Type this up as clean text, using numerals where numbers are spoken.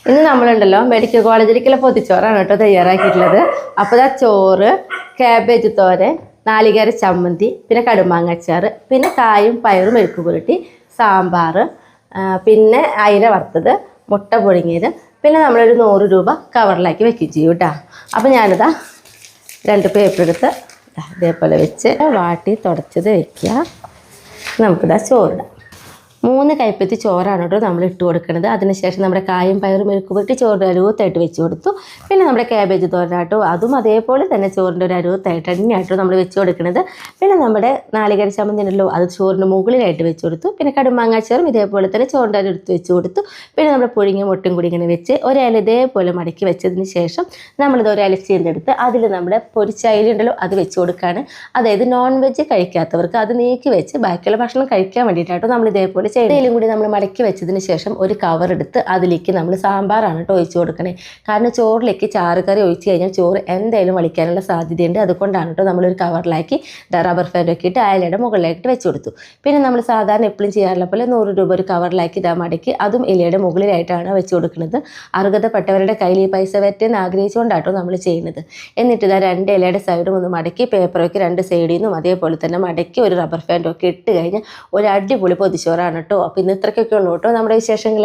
ഇന്ന് നമ്മളുണ്ടല്ലോ മെഡിക്കൽ കോളേജിലേക്കുള്ള പൊതിച്ചോറാണ് കേട്ടോ തയ്യാറാക്കിയിട്ടുള്ളത്. അപ്പോൾ ഇതാ ചോറ്, കാബേജ് തോരൻ, നാളികേര ചമ്മന്തി, പിന്നെ കടുമാങ്ങച്ചാറ്, പിന്നെ കായും പയറും മെഴുക്ക് പുരട്ടി, സാമ്പാർ, പിന്നെ അയില വറുത്തത്, മുട്ട പുഴുങ്ങിയത്, പിന്നെ നമ്മളൊരു 100 രൂപ കവറിലാക്കി വെക്കുകയും ചെയ്യും കേട്ടോ. അപ്പോൾ ഞാനിതാ 2 പേപ്പർ എടുത്ത് ഇതേപോലെ വെച്ച് വാട്ടി തുടച്ചത് വയ്ക്കുക. നമുക്കിതാ ചോറിടാം. 3 കൈപ്പത്തി ചോറാണ് കേട്ടോ നമ്മൾ ഇട്ട് കൊടുക്കുന്നത്. അതിനുശേഷം നമ്മുടെ കായും പയറും മെഴുക്ക് പുരട്ടി ചോറിൻ്റെ അരുവത്തായിട്ട് വെച്ച് കൊടുത്തു. പിന്നെ നമ്മുടെ കാബേജ് തോരനാട്ടോ അതും അതേപോലെ തന്നെ ചോറിൻ്റെ ഒരു അരുവത്തായിട്ട് തന്നെയാട്ടോ നമ്മൾ വെച്ച് കൊടുക്കുന്നത്. പിന്നെ നമ്മുടെ നാളികേര ചമ്മന്തി ഉണ്ടല്ലോ അത് ചോറിൻ്റെ മുകളിലായിട്ട് വെച്ച് കൊടുത്തു. പിന്നെ കടുമാങ്ങാച്ചാറും ഇതേപോലെ തന്നെ ചോറിൻ്റെ അരുവത്ത് വെച്ച് കൊടുത്തു. പിന്നെ നമ്മുടെ പുഴുങ്ങിയ മുട്ടയും കൂടി ഇങ്ങനെ വെച്ച് ഒരയില ഇതേപോലെ മടക്കി വെച്ചതിന് ശേഷം നമ്മളിത് ഒരയില ചീന്തെടുത്ത് അതിൽ നമ്മുടെ പൊരിച്ച അയില ഉണ്ടല്ലോ അത് വെച്ച് കൊടുക്കുകയാണ്. അതായത് നോൺ വെജ് കഴിക്കാത്തവർക്ക് അത് നീക്കി വെച്ച് ബാക്കിയുള്ള ഭക്ഷണം കഴിക്കാൻ വേണ്ടിയിട്ടാട്ടോ നമ്മൾ ഇതേപോലെ ചെയ്തതിലും കൂടി നമ്മൾ മടക്കി വെച്ചതിന് ശേഷം ഒരു കവർ എടുത്ത് അതിലേക്ക് നമ്മൾ സാമ്പാറാണ് കേട്ടോ ഒഴിച്ച് കൊടുക്കണേ. കാരണം ചോറിലേക്ക് ചാറ് കറി ഒഴിച്ച് കഴിഞ്ഞാൽ ചോറ് എന്തായാലും വളിക്കാനുള്ള സാധ്യതയുണ്ട്. അതുകൊണ്ടാണ് കേട്ടോ നമ്മളൊരു കവറിലാക്കി റബ്ബർ ഫാൻഡ് ഒക്കെ ഇട്ട് അയലയുടെ മുകളിലായിട്ട് വെച്ച് കൊടുത്തു. പിന്നെ നമ്മൾ സാധാരണ എപ്പോഴും ചെയ്യാറുള്ള പോലെ 100 രൂപ ഒരു കവറിലാക്കി ഇതാ മടക്കി അതും ഇലയുടെ മുകളിലായിട്ടാണ് വെച്ച് കൊടുക്കുന്നത്. അർഹതപ്പെട്ടവരുടെ കയ്യിൽ ഈ പൈസ വരട്ടെന്ന് ആഗ്രഹിച്ചുകൊണ്ടാട്ടോ നമ്മൾ ചെയ്യുന്നത്. എന്നിട്ട് ഇതാ 2 ഇലയുടെ സൈഡും ഒന്ന് മടക്കി പേപ്പറൊക്കെ 2 സൈഡിൽ നിന്നും അതേപോലെ തന്നെ മടക്കി ഒരു റബ്ബർ ഫാൻഡ് ഒക്കെ ഇട്ട് കഴിഞ്ഞാൽ ഒരു അടിപൊളി പൊതിച്ചോറാണ് കേട്ടോ. അപ്പോൾ ഇന്ന് ഇത്രയ്ക്കൊക്കെ ഉള്ളൂ കേട്ടോ നമ്മുടെ വിശേഷങ്ങൾ.